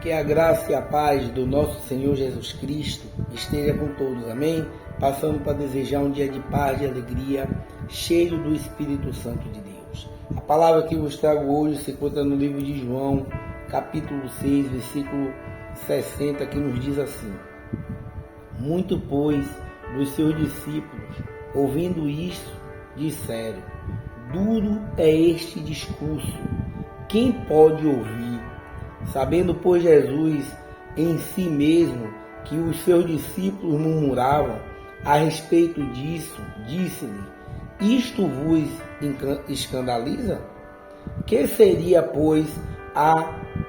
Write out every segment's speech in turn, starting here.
Que a graça e a paz do nosso Senhor Jesus Cristo esteja com todos, amém? Passando para desejar um dia de paz e alegria, cheio do Espírito Santo de Deus. A palavra que eu vos trago hoje se encontra no livro de João, capítulo 6, versículo 60, que nos diz assim: Muito, pois, dos seus discípulos, ouvindo isso, disseram: Duro é este discurso, quem pode ouvir? Sabendo, pois, Jesus em si mesmo que os seus discípulos murmuravam a respeito disso, disse-lhe: Isto vos escandaliza? Que seria, pois,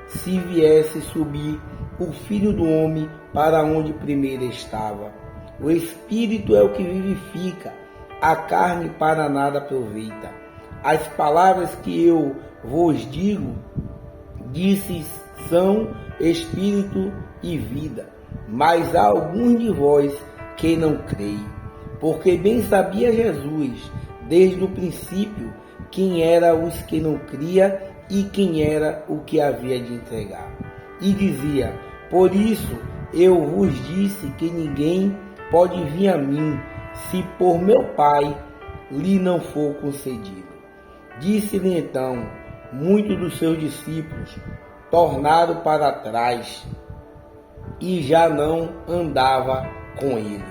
se viesse subir o Filho do Homem para onde primeiro estava? O Espírito é o que vivifica, a carne para nada aproveita. As palavras que eu vos digo, são Espírito e vida. Mas há alguns de vós que não creem. Porque bem sabia Jesus, desde o princípio, quem era os que não cria e quem era o que havia de entregar. E dizia: Por isso eu vos disse que ninguém pode vir a mim, se por meu Pai lhe não for concedido. Disse-lhe então: Muitos dos seus discípulos tornaram para trás e já não andava com ele.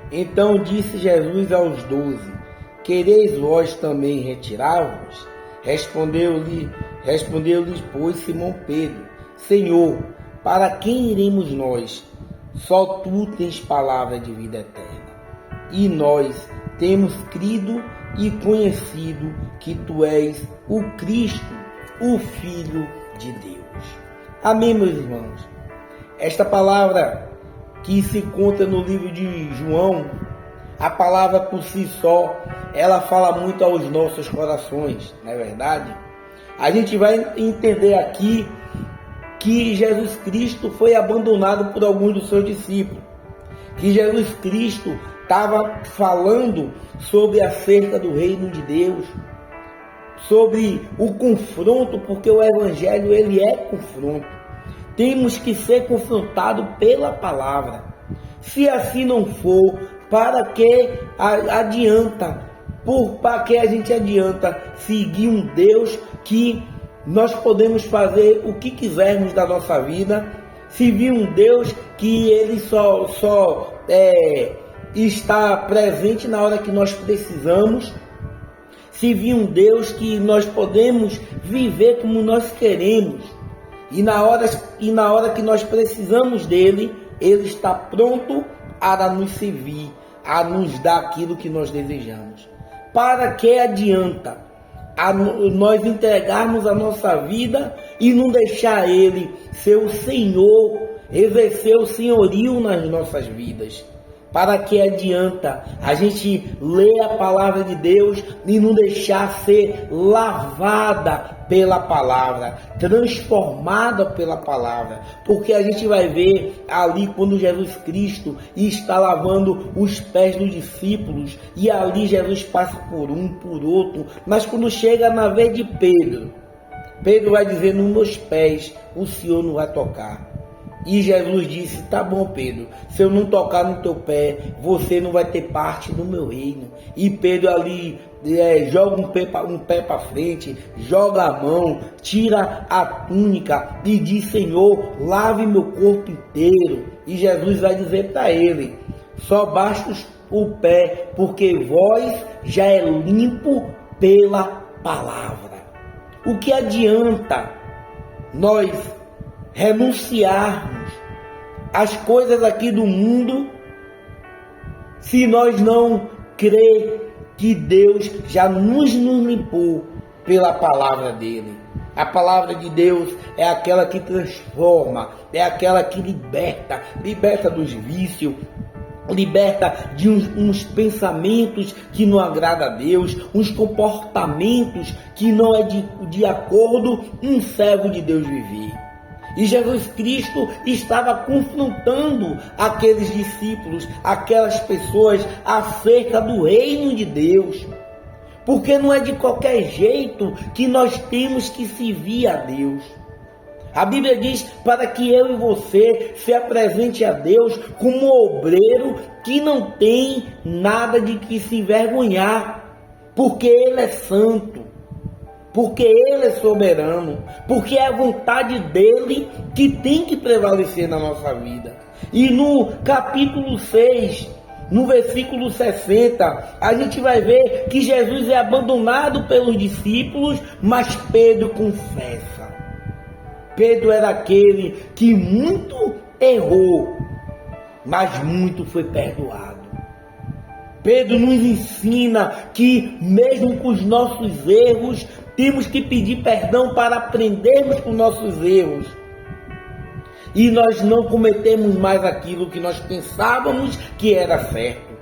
Então disse Jesus aos 12: Quereis vós também retirar-vos? Respondeu-lhes, pois, Simão Pedro: Senhor, para quem iremos nós? Só tu tens palavra de vida eterna. E nós temos crido e conhecido que tu és o Cristo, o Filho de Deus. Amém, meus irmãos? Esta palavra que se encontra no livro de João, a palavra por si só, ela fala muito aos nossos corações, não é verdade? A gente vai entender aqui que Jesus Cristo foi abandonado por alguns dos seus discípulos, que Jesus Cristo estava falando sobre acerca do reino de Deus, sobre o confronto, porque o Evangelho ele é confronto. Temos que ser confrontados pela palavra. Se assim não for, para que adianta? Para que a gente adianta seguir um Deus que nós podemos fazer o que quisermos da nossa vida? Servir um Deus que ele só está presente na hora que nós precisamos? Servir um Deus que nós podemos viver como nós queremos, e na hora que nós precisamos dele, ele está pronto a nos servir, a nos dar aquilo que nós desejamos. Para que adianta nós entregarmos a nossa vida e não deixar ele ser o Senhor, exercer o senhorio nas nossas vidas? Para que adianta a gente ler a palavra de Deus e não deixar ser lavada pela palavra, transformada pela palavra? Porque a gente vai ver ali quando Jesus Cristo está lavando os pés dos discípulos, e ali Jesus passa por um, por outro, mas quando chega na vez de Pedro, Pedro vai dizer: Nos meus pés o Senhor não vai tocar. E Jesus disse: Tá bom, Pedro, se eu não tocar no teu pé, você não vai ter parte do meu reino. E Pedro ali joga um pé para frente, joga a mão, tira a túnica e diz: Senhor, lave meu corpo inteiro. E Jesus vai dizer para ele: Só basta o pé, porque vós já é limpo pela palavra. O que adianta nós renunciarmos às coisas aqui do mundo se nós não crer que Deus já nos limpou pela palavra dele? A palavra de Deus é aquela que transforma, é aquela que liberta dos vícios, liberta de uns pensamentos que não agradam a Deus, uns comportamentos que não é de acordo um servo de Deus viver. E Jesus Cristo estava confrontando aqueles discípulos, aquelas pessoas acerca do reino de Deus. Porque não é de qualquer jeito que nós temos que servir a Deus. A Bíblia diz para que eu e você se apresente a Deus como um obreiro que não tem nada de que se envergonhar, porque Ele é santo, porque Ele é soberano, porque é a vontade dEle que tem que prevalecer na nossa vida. E no capítulo 6, no versículo 60, a gente vai ver que Jesus é abandonado pelos discípulos, mas Pedro confessa. Pedro era aquele que muito errou, mas muito foi perdoado. Pedro nos ensina que mesmo com os nossos erros, temos que pedir perdão para aprendermos com nossos erros. E nós não cometemos mais aquilo que nós pensávamos que era certo.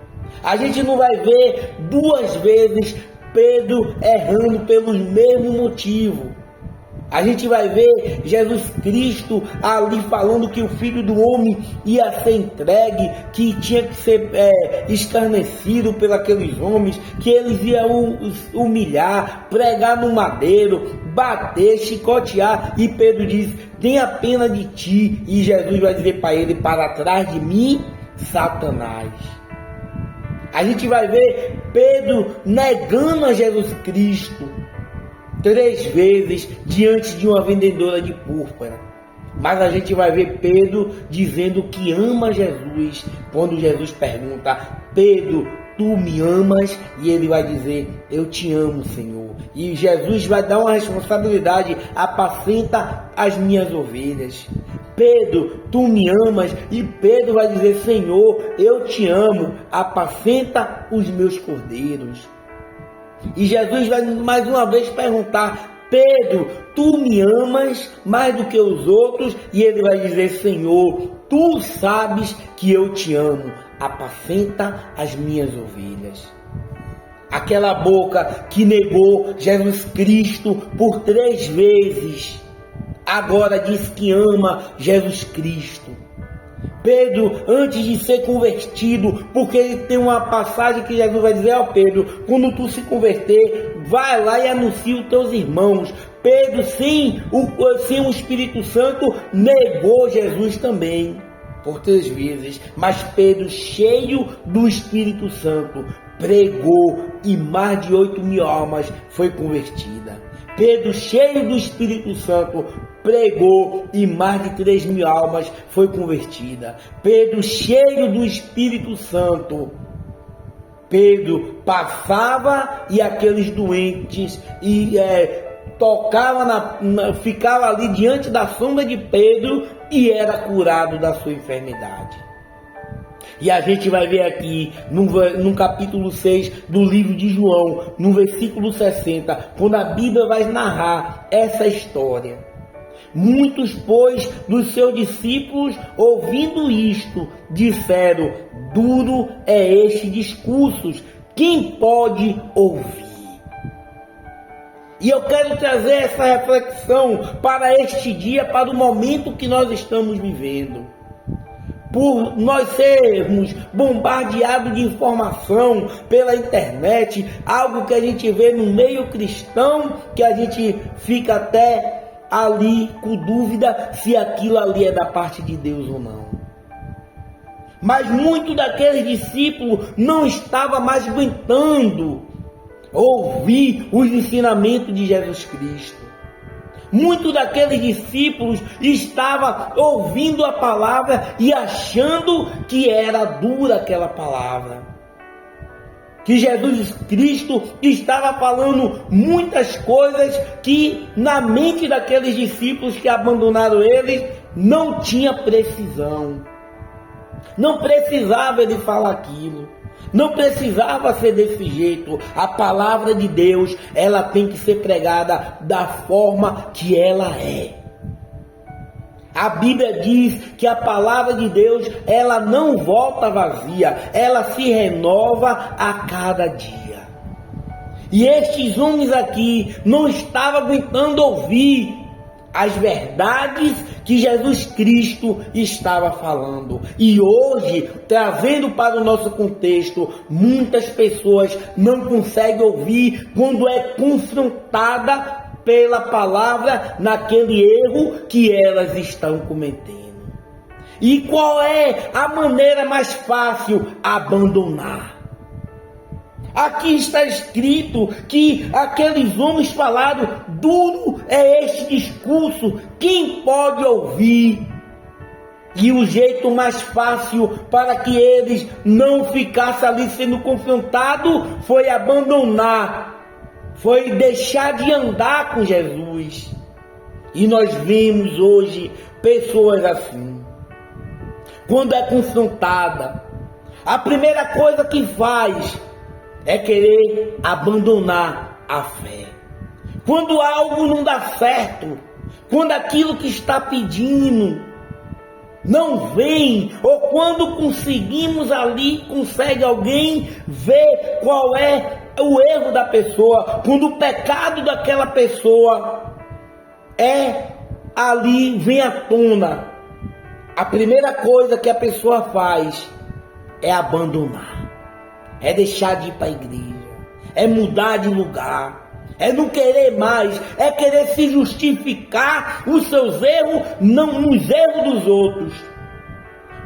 A gente não vai ver duas vezes Pedro errando pelos mesmos motivos. A gente vai ver Jesus Cristo ali falando que o Filho do Homem ia ser entregue, que tinha que ser escarnecido por aqueles homens, que eles iam humilhar, pregar no madeiro, bater, chicotear. E Pedro diz: tenha pena de ti. E Jesus vai dizer para ele: para trás de mim, Satanás. A gente vai ver Pedro negando a Jesus Cristo 3 vezes diante de uma vendedora de púrpura. Mas a gente vai ver Pedro dizendo que ama Jesus. Quando Jesus pergunta: Pedro, tu me amas? E ele vai dizer: eu te amo, Senhor. E Jesus vai dar uma responsabilidade: apacenta as minhas ovelhas. Pedro, tu me amas? E Pedro vai dizer: Senhor, eu te amo, apacenta os meus cordeiros. E Jesus vai mais uma vez perguntar: Pedro, tu me amas mais do que os outros? E ele vai dizer: Senhor, tu sabes que eu te amo, apacenta as minhas ovelhas. Aquela boca que negou Jesus Cristo por 3 vezes, agora diz que ama Jesus Cristo. Pedro, antes de ser convertido, porque ele tem uma passagem que Jesus vai dizer: ó Pedro, quando tu se converter, vai lá e anuncia os teus irmãos. Pedro, sem o Espírito Santo, negou Jesus também por 3 vezes, mas Pedro, cheio do Espírito Santo, pregou e mais de 8.000 almas foi convertida. Pedro, cheio do Espírito Santo, pregou e mais de 3.000 almas foi convertida. Pedro, cheio do Espírito Santo, Pedro passava e aqueles doentes ficava ali diante da sombra de Pedro e era curado da sua enfermidade. E a gente vai ver aqui no capítulo 6 do livro de João, no versículo 60, quando a Bíblia vai narrar essa história. Muitos, pois, dos seus discípulos, ouvindo isto, disseram: duro é este discurso, quem pode ouvir? E eu quero trazer essa reflexão para este dia, para o momento que nós estamos vivendo. Por nós sermos bombardeados de informação pela internet, algo que a gente vê no meio cristão, que a gente fica até ali com dúvida se aquilo ali é da parte de Deus ou não. Mas muitos daqueles discípulos não estavam mais aguentando ouvir os ensinamentos de Jesus Cristo. Muitos daqueles discípulos estavam ouvindo a palavra e achando que era dura aquela palavra. Que Jesus Cristo estava falando muitas coisas que na mente daqueles discípulos que abandonaram ele não tinha precisão. Não precisava ele falar aquilo. Não precisava ser desse jeito. A palavra de Deus, ela tem que ser pregada da forma que ela é. A Bíblia diz que a palavra de Deus, ela não volta vazia, ela se renova a cada dia. E estes homens aqui não estavam aguentando ouvir as verdades que Jesus Cristo estava falando. E hoje, trazendo para o nosso contexto, muitas pessoas não conseguem ouvir quando é confrontada pela palavra naquele erro que elas estão cometendo. E qual é a maneira mais fácil? Abandonar. Aqui está escrito que aqueles homens falaram: duro é este discurso, quem pode ouvir? E o jeito mais fácil para que eles não ficassem ali sendo confrontados foi abandonar, foi deixar de andar com Jesus. E nós vemos hoje pessoas assim. Quando é confrontada, a primeira coisa que faz é querer abandonar a fé. Quando algo não dá certo, quando aquilo que está pedindo não vem, ou quando consegue alguém ver qual é o erro da pessoa, quando o pecado daquela pessoa vem à tona, a primeira coisa que a pessoa faz é abandonar, é deixar de ir para a igreja, é mudar de lugar, é não querer mais, é querer se justificar os seus erros, não nos erros dos outros.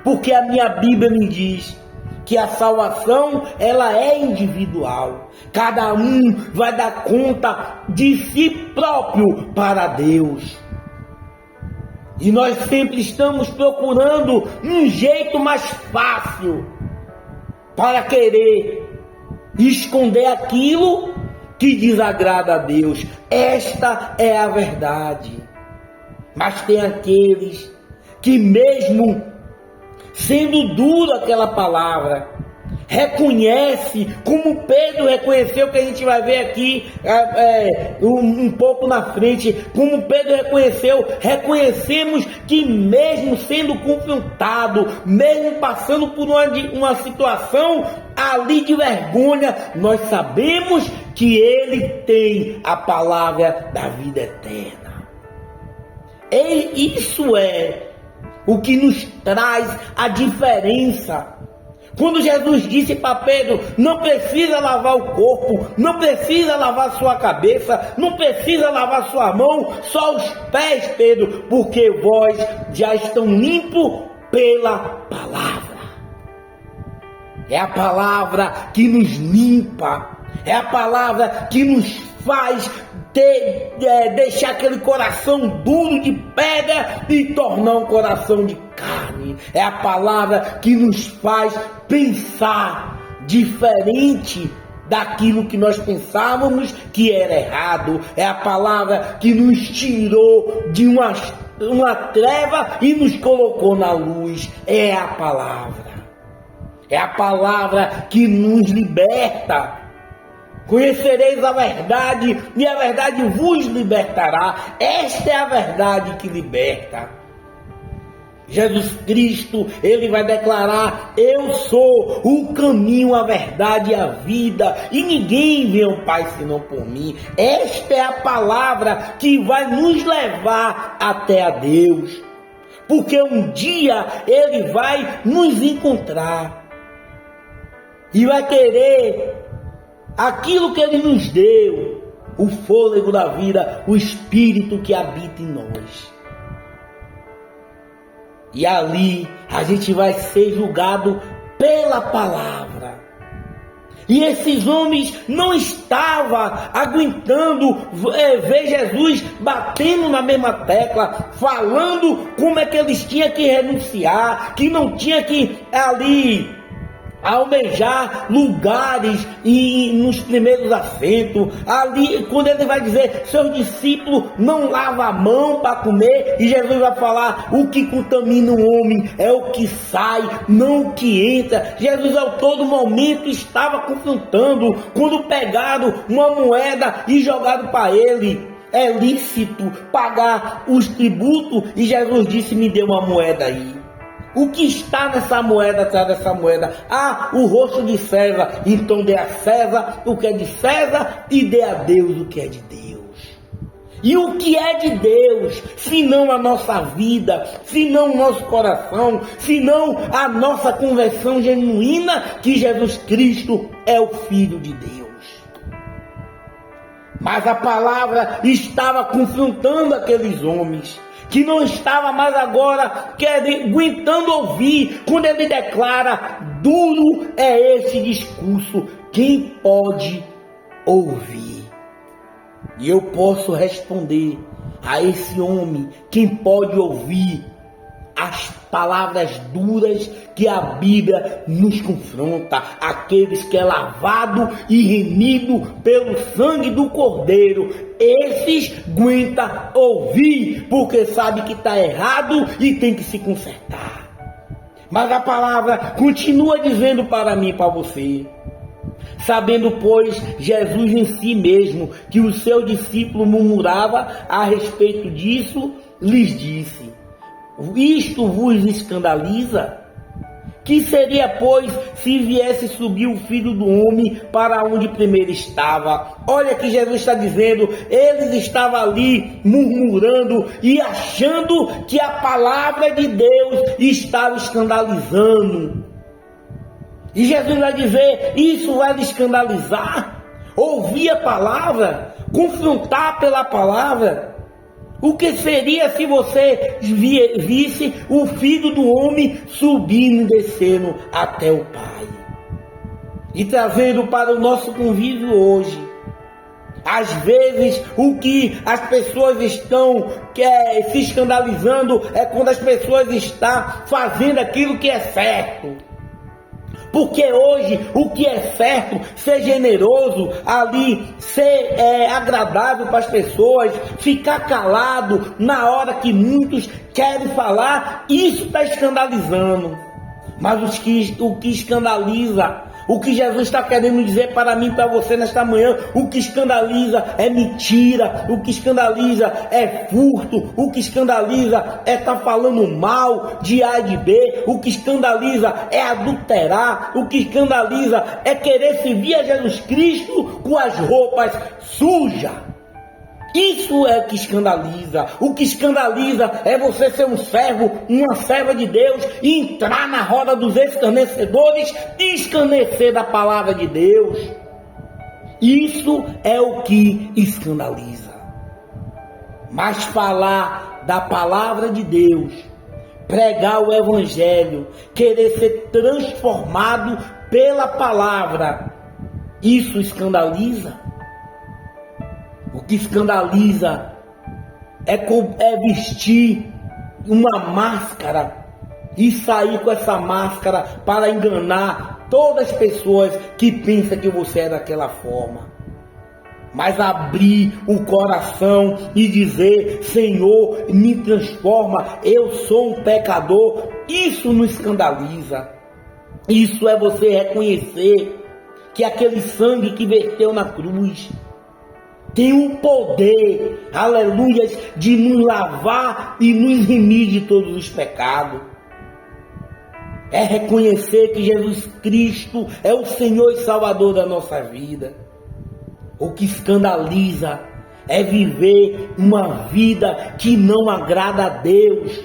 Porque a minha Bíblia me diz que a salvação, ela é individual. Cada um vai dar conta de si próprio para Deus. E nós sempre estamos procurando um jeito mais fácil para querer esconder aquilo que desagrada a Deus. Esta é a verdade. Mas tem aqueles que, mesmo sendo duro aquela palavra, reconhece, como Pedro reconheceu, que a gente vai ver aqui um pouco na frente, como Pedro reconhecemos que mesmo sendo confrontado, mesmo passando por uma situação ali de vergonha, nós sabemos que ele tem a palavra da vida eterna. Isso é o que nos traz a diferença. Quando Jesus disse para Pedro: não precisa lavar o corpo, não precisa lavar sua cabeça, não precisa lavar sua mão, só os pés, Pedro, porque vós já estão limpos pela palavra. É a palavra que nos limpa, é a palavra que nos faz deixar aquele coração duro de pedra e tornar um coração de carne. É a palavra que nos faz pensar diferente daquilo que nós pensávamos que era errado. É a palavra que nos tirou de uma treva e nos colocou na luz. É a palavra. É a palavra que nos liberta. Conhecereis a verdade e a verdade vos libertará. Esta é a verdade que liberta. Jesus Cristo, ele vai declarar: eu sou o caminho, a verdade e a vida, e ninguém vê ao Pai senão por mim. Esta é a palavra que vai nos levar até a Deus, porque um dia ele vai nos encontrar e vai querer aquilo que ele nos deu, o fôlego da vida, o Espírito que habita em nós. E ali a gente vai ser julgado pela palavra. E esses homens não estavam aguentando ver Jesus batendo na mesma tecla, falando como é que eles tinham que renunciar, que não tinha que ali almejar lugares e nos primeiros assentos. Ali, quando ele vai dizer: seus discípulos não lavam a mão para comer, e Jesus vai falar: o que contamina o homem é o que sai, não o que entra. Jesus a todo momento estava confrontando. Quando pegaram uma moeda e jogaram para ele: é lícito pagar os tributos? E Jesus disse: me dê uma moeda aí. O que está nessa moeda, atrás dessa moeda? O rosto de César. Então dê a César o que é de César e dê a Deus o que é de Deus. E o que é de Deus, se não a nossa vida, se não o nosso coração, se não a nossa conversão genuína, que Jesus Cristo é o Filho de Deus. Mas a palavra estava confrontando aqueles homens, que não estava mais agora aguentando ouvir, quando ele declara: duro é esse discurso, quem pode ouvir? E eu posso responder a esse homem: quem pode ouvir as palavras duras que a Bíblia nos confronta? Aqueles que é lavado e remido pelo sangue do Cordeiro, esses aguenta ouvir, porque sabe que está errado e tem que se consertar. Mas a palavra continua dizendo para mim e para você: sabendo, pois, Jesus em si mesmo que o seu discípulo murmurava a respeito disso, lhes disse: isto vos escandaliza? Que seria, pois, se viesse subir o Filho do Homem para onde primeiro estava? Olha que Jesus está dizendo, eles estavam ali murmurando e achando que a palavra de Deus estava escandalizando. E Jesus vai dizer: isso vai lhe escandalizar? Ouvir a palavra, confrontar pela palavra. O que seria se você visse o Filho do Homem subindo e descendo até o Pai? E trazendo para o nosso convívio hoje, às vezes o que as pessoas estão se escandalizando é quando as pessoas estão fazendo aquilo que é certo. Porque hoje o que é certo, ser generoso ali, ser agradável para as pessoas, ficar calado na hora que muitos querem falar, isso está escandalizando. Mas o que escandaliza, o que Jesus está querendo dizer para mim e para você nesta manhã, o que escandaliza é mentira, o que escandaliza é furto, o que escandaliza é estar falando mal de A e de B, o que escandaliza é adulterar, o que escandaliza é querer servir a Jesus Cristo com as roupas sujas. Isso é o que escandaliza. O que escandaliza é você ser um servo, uma serva de Deus, e entrar na roda dos escarnecedores e escarnecer da palavra de Deus. Isso é o que escandaliza. Mas falar da palavra de Deus, pregar o evangelho, querer ser transformado pela palavra, isso escandaliza. O que escandaliza é vestir uma máscara e sair com essa máscara para enganar todas as pessoas que pensam que você é daquela forma. Mas abrir o coração e dizer: Senhor, me transforma, eu sou um pecador, isso não escandaliza. Isso é você reconhecer que aquele sangue que verteu na cruz tem um poder, aleluias, de nos lavar e nos remir de todos os pecados. É reconhecer que Jesus Cristo é o Senhor e Salvador da nossa vida. O que escandaliza é viver uma vida que não agrada a Deus.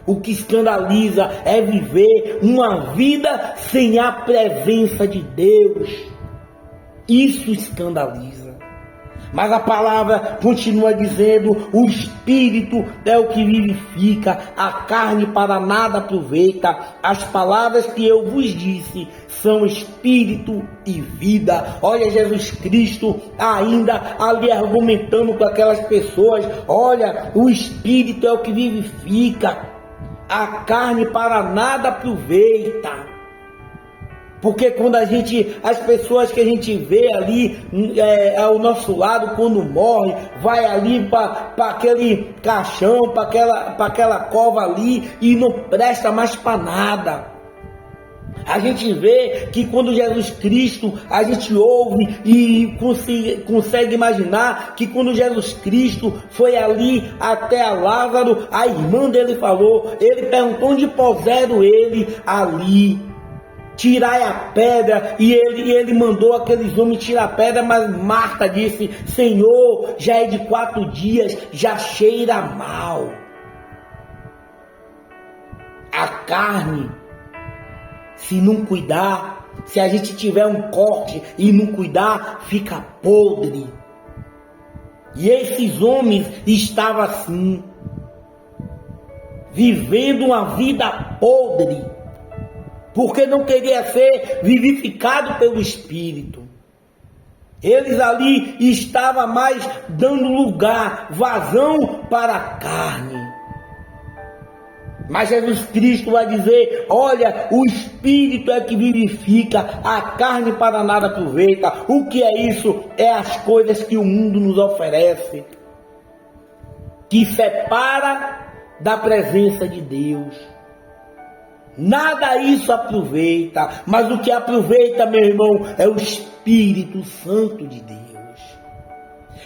O que escandaliza é viver uma vida sem a presença de Deus. Isso escandaliza. Mas a palavra continua dizendo: o Espírito é o que vivifica, a carne para nada aproveita. As palavras que eu vos disse são Espírito e vida. Olha Jesus Cristo ainda ali argumentando com aquelas pessoas: olha, o Espírito é o que vivifica, a carne para nada aproveita. Porque quando as pessoas que a gente vê ali ao nosso lado, quando morre, vai ali para aquele caixão, para aquela cova ali e não presta mais para nada. A gente vê que quando Jesus Cristo, a gente ouve e consegue imaginar que quando Jesus Cristo foi ali até a Lázaro, a irmã dele falou, ele perguntou onde puseram ele ali. Tirai a pedra, e ele mandou aqueles homens tirar a pedra, mas Marta disse: Senhor, já é de 4 dias, já cheira mal. A carne, se não cuidar, se a gente tiver um corte e não cuidar, fica podre. E esses homens estavam assim, vivendo uma vida podre, porque não queria ser vivificado pelo Espírito. Eles ali estavam mais dando lugar, vazão para a carne. Mas Jesus Cristo vai dizer: olha, o Espírito é que vivifica, a carne para nada aproveita. O que é isso? É as coisas que o mundo nos oferece, que separa da presença de Deus. Nada isso aproveita, mas o que aproveita, meu irmão, é o Espírito Santo de Deus.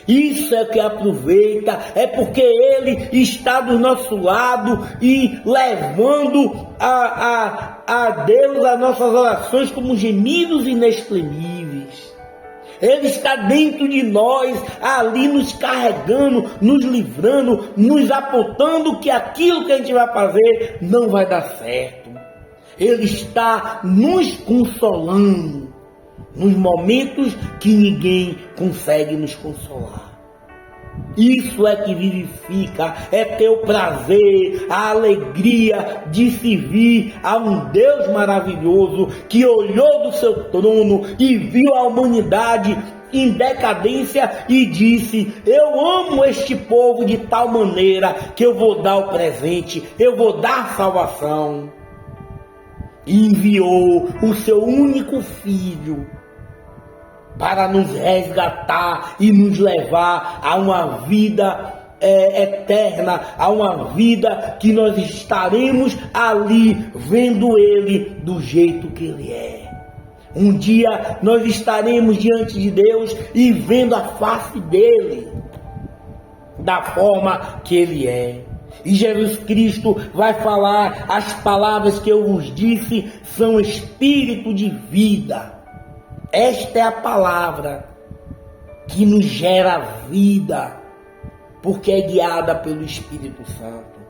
Isso é que aproveita, é porque Ele está do nosso lado e levando a Deus as nossas orações como gemidos inexprimíveis. Ele está dentro de nós, ali nos carregando, nos livrando, nos apontando que aquilo que a gente vai fazer não vai dar certo. Ele está nos consolando nos momentos que ninguém consegue nos consolar. Isso é que vivifica, é ter o prazer, a alegria de servir a um Deus maravilhoso que olhou do seu trono e viu a humanidade em decadência e disse: eu amo este povo de tal maneira que eu vou dar o presente, eu vou dar a salvação. E enviou o seu único filho para nos resgatar e nos levar a uma vida eterna, a uma vida que nós estaremos ali vendo Ele do jeito que Ele é. Um dia nós estaremos diante de Deus e vendo a face dEle da forma que Ele é. E Jesus Cristo vai falar: as palavras que eu vos disse são espírito de vida. Esta é a palavra que nos gera vida, porque é guiada pelo Espírito Santo.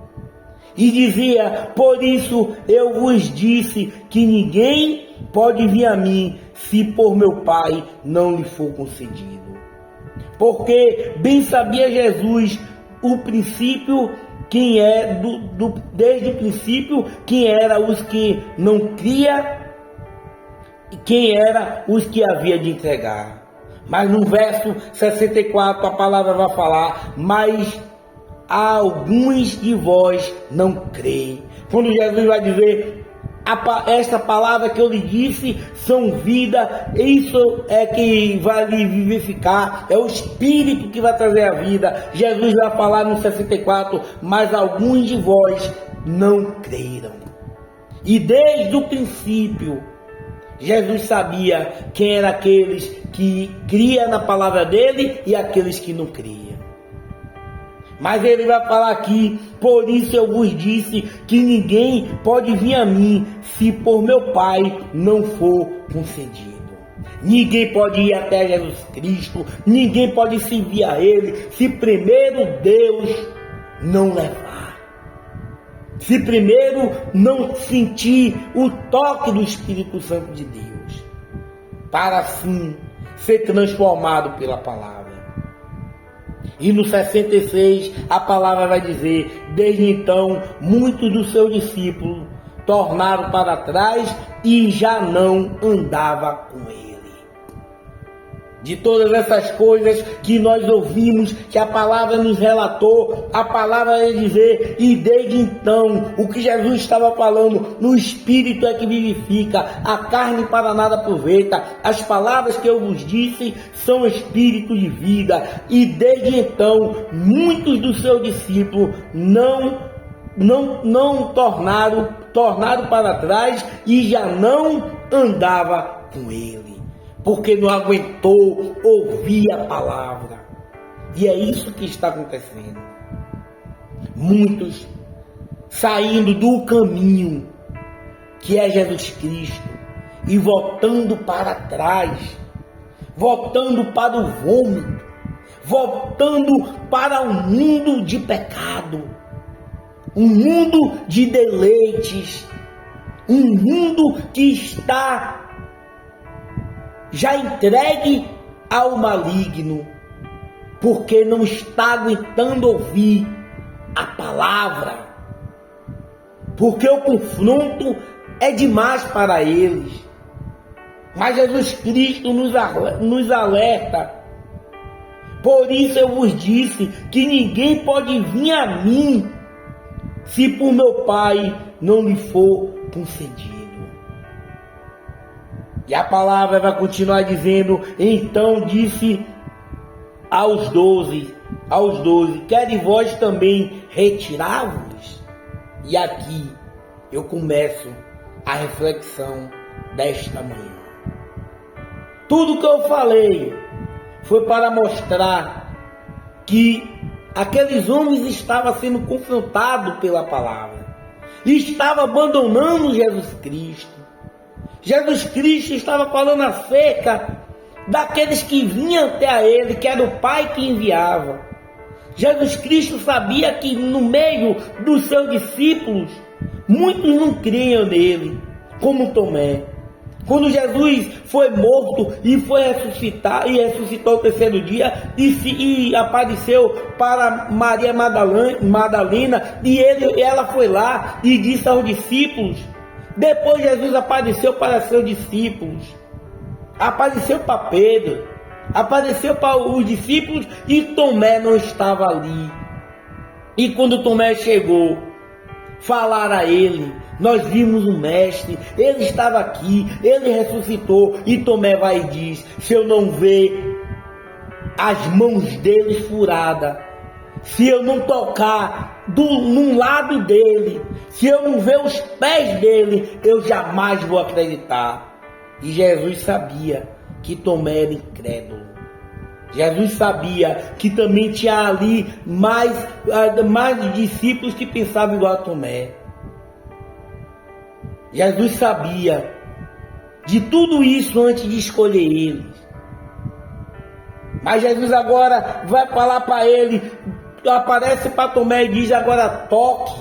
E dizia: por isso eu vos disse que ninguém pode vir a mim se por meu Pai não lhe for concedido. Porque bem sabia Jesus o princípio, quem é desde o princípio, quem era os que não cria e quem era os que havia de entregar. Mas no verso 64 a palavra vai falar: mas alguns de vós não creem. Quando Jesus vai dizer: esta palavra que eu lhe disse são vida, isso é que vai lhe vivificar, é o Espírito que vai trazer a vida. Jesus vai falar no 64: mas alguns de vós não creram. E desde o princípio Jesus sabia quem eram aqueles que criam na palavra dele e aqueles que não criam. Mas ele vai falar aqui: por isso eu vos disse que ninguém pode vir a mim se por meu Pai não for concedido. Ninguém pode ir até Jesus Cristo, ninguém pode servir a Ele se primeiro Deus não levar. Se primeiro não sentir o toque do Espírito Santo de Deus, para assim ser transformado pela palavra. E no 66 a palavra vai dizer: desde então muitos dos seus discípulos tornaram para trás e já não andava com ele. De todas essas coisas que nós ouvimos, que a palavra nos relatou, a palavra vai dizer: e desde então, o que Jesus estava falando, no Espírito é que vivifica, a carne para nada aproveita. As palavras que eu vos disse são espírito de vida. E desde então, muitos dos seus discípulos não tornaram para trás e já não andava com ele, porque não aguentou ouvir a palavra. E é isso que está acontecendo. Muitos saindo do caminho que é Jesus Cristo e voltando para trás, voltando para o vômito, voltando para um mundo de pecado, um mundo de deleites, um mundo que está já entregue ao maligno. porque não está aguentando ouvir a palavra, porque o confronto é demais para eles. Mas Jesus Cristo nos alerta. Por isso eu vos disse que ninguém pode vir a mim se por meu Pai não lhe for concedido. E a palavra vai continuar dizendo: então disse aos 12, queres vós também retirar-vos? E aqui eu começo a reflexão desta manhã. Tudo que eu falei foi para mostrar que aqueles homens estavam sendo confrontados pela palavra, e estavam abandonando Jesus Cristo. Jesus Cristo estava falando acerca daqueles que vinham até a ele, que era o Pai que enviava. Jesus Cristo sabia que no meio dos seus discípulos, muitos não criam nele, como Tomé. Quando Jesus foi morto e foi ressuscitar, e ressuscitou o terceiro dia, e apareceu para Maria Madalena, e ela foi lá e disse aos discípulos. Depois Jesus apareceu para seus discípulos, apareceu para Pedro, apareceu para os discípulos, e Tomé não estava ali. E quando Tomé chegou, falaram a ele: nós vimos o Mestre, ele estava aqui, ele ressuscitou. E Tomé vai e diz: se eu não ver as mãos deles furadas, se eu não tocar num lado dele, se eu não ver os pés dele, eu jamais vou acreditar. E Jesus sabia que Tomé era incrédulo. Jesus sabia que também tinha ali mais discípulos que pensavam igual a Tomé. Jesus sabia de tudo isso antes de escolher eles. Mas Jesus agora vai falar para ele, aparece para Tomé e diz: agora toque,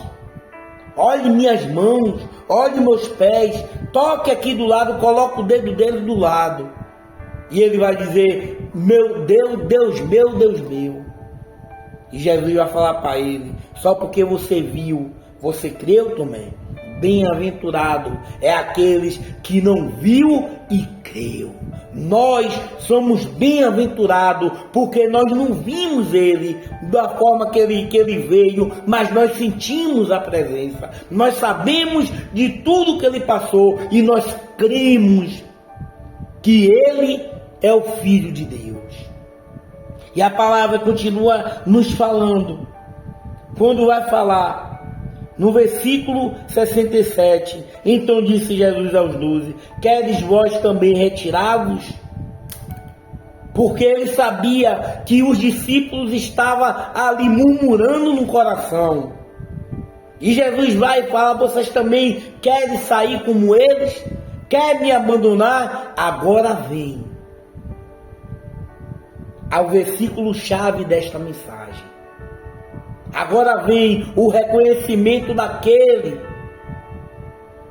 olhe minhas mãos, olhe meus pés, toque aqui do lado, coloque o dedo dele do lado. E ele vai dizer: meu Deus, Deus meu, Deus meu. E Jesus vai falar para ele: só porque você viu, você creu, Tomé? Bem-aventurado é aqueles que não viu e creu. Nós somos bem-aventurados porque nós não vimos ele da forma que ele veio, mas nós sentimos a presença. Nós sabemos de tudo que ele passou e nós cremos que ele é o Filho de Deus. E a palavra continua nos falando, quando vai falar no versículo 67, então disse Jesus aos 12, queres vós também retirar-vos? Porque ele sabia que os discípulos estavam ali murmurando no coração. E Jesus vai falar: vocês também querem sair como eles? Querem me abandonar? Agora vem ao versículo chave desta mensagem. Agora vem o reconhecimento daquele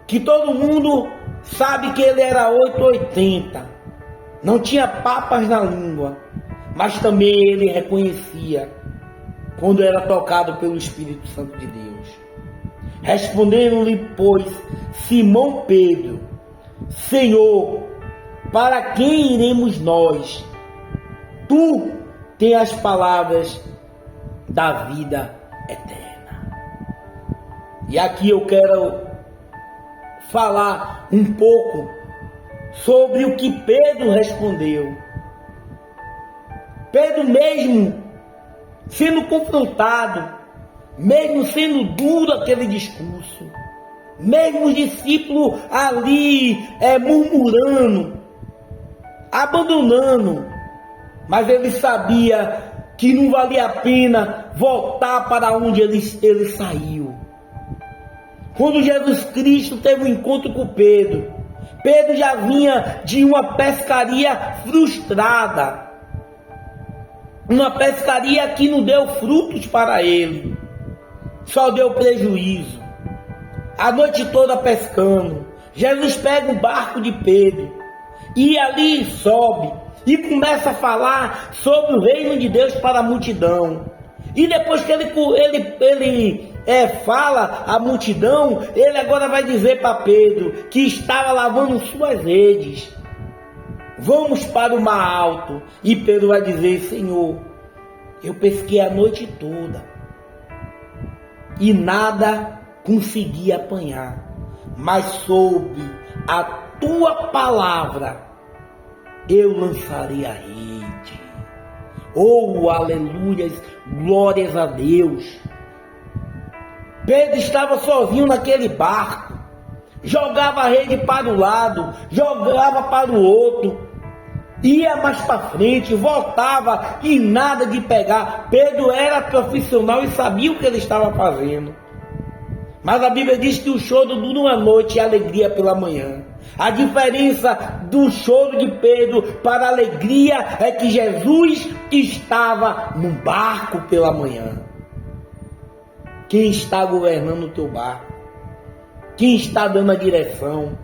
que todo mundo sabe que ele era 880, não tinha papas na língua, mas também ele reconhecia quando era tocado pelo Espírito Santo de Deus. Respondendo-lhe, pois, Simão Pedro: Senhor, para quem iremos nós? Tu tens as palavras da vida eterna. E aqui eu quero falar um pouco sobre o que Pedro respondeu. Pedro, mesmo sendo confrontado, mesmo sendo duro aquele discurso, mesmo os discípulos ali murmurando, abandonando, mas ele sabia que não valia a pena voltar para onde ele saiu. Quando Jesus Cristo teve um encontro com Pedro, Pedro já vinha de uma pescaria frustrada, uma pescaria que não deu frutos para ele, só deu prejuízo. A noite toda pescando, Jesus pega o barco de Pedro e ali sobe. e começa a falar sobre o reino de Deus para a multidão. E depois que ele fala a multidão, ele agora vai dizer para Pedro, que estava lavando suas redes: vamos para o mar alto. E Pedro vai dizer: Senhor, eu pesquei a noite toda e nada consegui apanhar, mas sob a tua palavra eu lançarei a rede. Oh, aleluias, glórias a Deus. Pedro estava sozinho naquele barco, jogava a rede para o lado, jogava para o outro, ia mais para frente, voltava e nada de pegar. Pedro era profissional e sabia o que ele estava fazendo. Mas a Bíblia diz que o choro dura uma noite e a alegria pela manhã. A diferença do choro de Pedro para a alegria é que Jesus estava no barco pela manhã. Quem está governando o teu barco? Quem está dando a direção?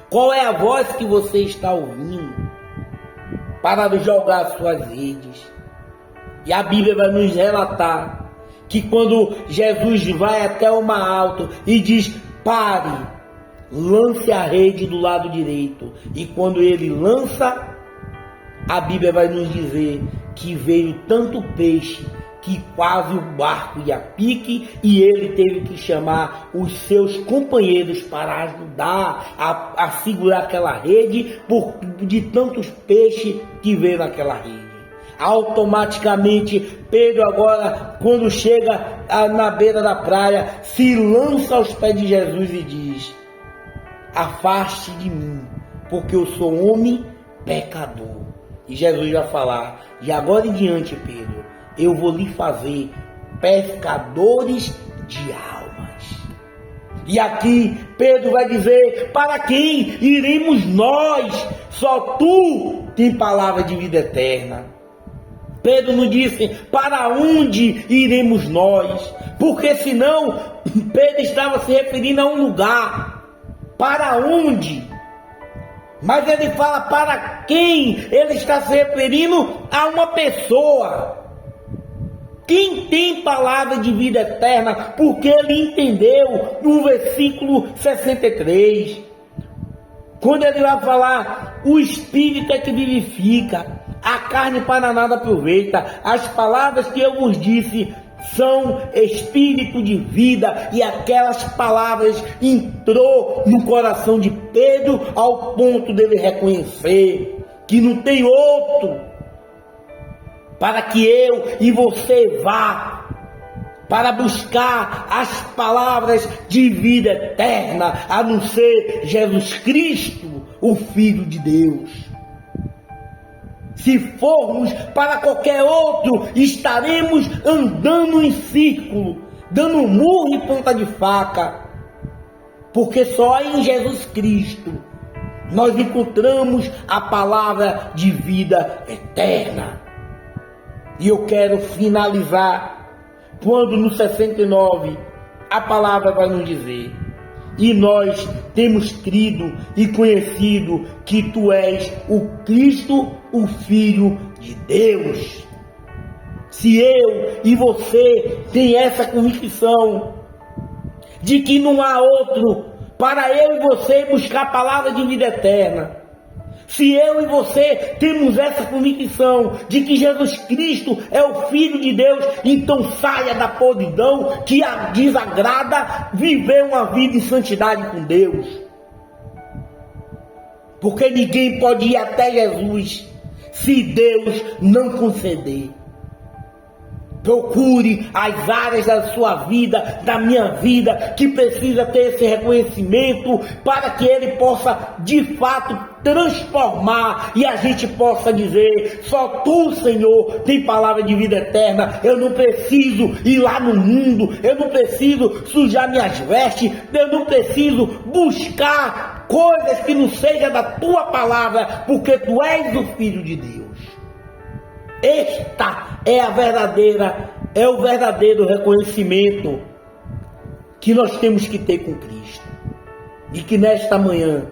Qual é a voz que você está ouvindo para jogar as suas redes? E a Bíblia vai nos relatar que quando Jesus vai até o mar alto e diz: pare, lance a rede do lado direito. E quando ele lança, a Bíblia vai nos dizer que veio tanto peixe que quase o barco ia a pique, e ele teve que chamar os seus companheiros para ajudar a segurar aquela rede de tantos peixes que veio naquela rede. Automaticamente Pedro agora, quando chega na beira da praia, se lança aos pés de Jesus e diz: afaste de mim, porque eu sou homem pecador. E Jesus vai falar: de agora em diante, Pedro, eu vou lhe fazer pescadores de almas. E aqui Pedro vai dizer: para quem iremos nós? Só tu tem palavra de vida eterna. Pedro não disse: para onde iremos nós? Porque senão Pedro estava se referindo a um lugar. Para onde? Mas ele fala para quem? Ele está se referindo a uma pessoa. Quem tem palavra de vida eterna? Porque ele entendeu no versículo 63. Quando ele vai falar: o Espírito é que vivifica, a carne para nada aproveita. As palavras que eu vos disse são espírito de vida. E aquelas palavras entrou no coração de Pedro ao ponto dele reconhecer que não tem outro para que eu e você vá para buscar as palavras de vida eterna, a não ser Jesus Cristo, o Filho de Deus. Se formos para qualquer outro, estaremos andando em círculo, dando murro e ponta de faca, porque só em Jesus Cristo nós encontramos a palavra de vida eterna. E eu quero finalizar quando no 69 a palavra vai nos dizer: e nós temos crido e conhecido que tu és o Cristo, o Filho de Deus. Se eu e você tem essa convicção de que não há outro para eu e você buscar a palavra de vida eterna, se eu e você temos essa convicção de que Jesus Cristo é o Filho de Deus, então saia da podridão que a desagrada viver uma vida em santidade com Deus. Porque ninguém pode ir até Jesus se Deus não conceder. Procure as áreas da sua vida, da minha vida, que precisa ter esse reconhecimento para que Ele possa de fato transformar e a gente possa dizer: só tu, Senhor, tem palavra de vida eterna. Eu não preciso ir lá no mundo, eu não preciso sujar minhas vestes, eu não preciso buscar coisas que não sejam da tua palavra, porque tu és o Filho de Deus. Esta é o verdadeiro reconhecimento que nós temos que ter com Cristo. E que nesta manhã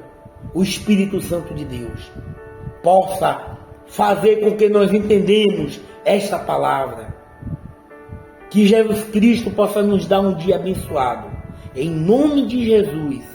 o Espírito Santo de Deus possa fazer com que nós entendamos esta palavra. Que Jesus Cristo possa nos dar um dia abençoado. Em nome de Jesus.